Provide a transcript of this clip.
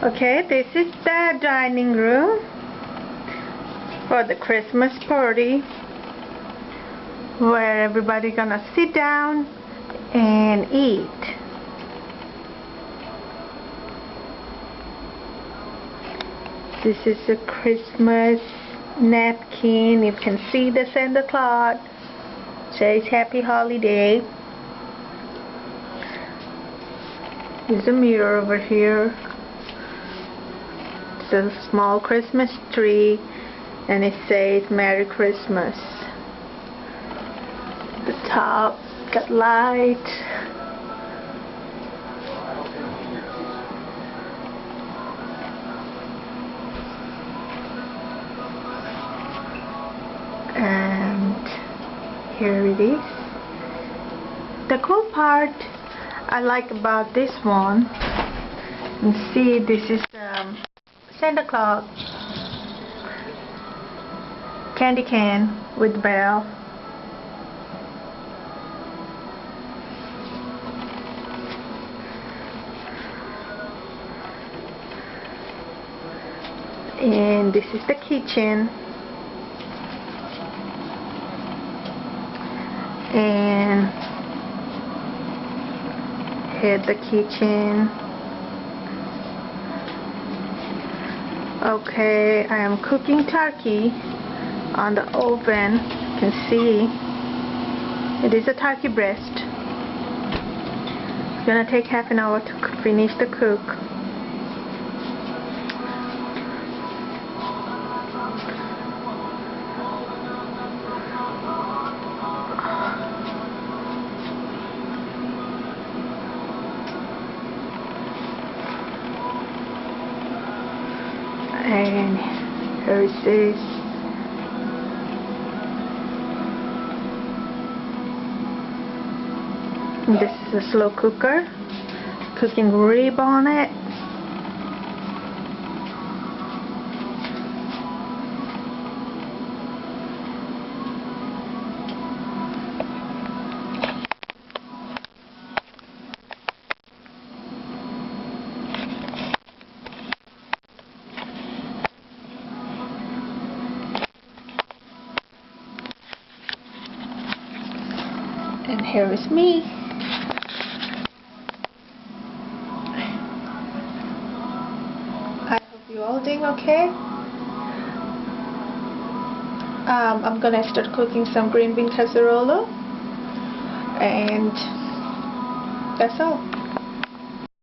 Okay, this is the dining room for the Christmas party where everybody gonna sit down and eat. This is a Christmas napkin. You can see the Santa Claus. Says Happy Holiday. There's a mirror over here. It's a small Christmas tree and it says Merry Christmas. The top got light. And here it is. The cool part I like about this one, you see this is Santa Claus candy can with bell. And this is the kitchen. And here's the kitchen. Okay, I am cooking turkey on the oven. You can see it is a turkey breast. It's gonna take half an hour to finish the cook. And here's this. This is a slow cooker, cooking rib on it. And here is me. I hope you all doing okay. I'm gonna start cooking some green bean casserole, and that's all.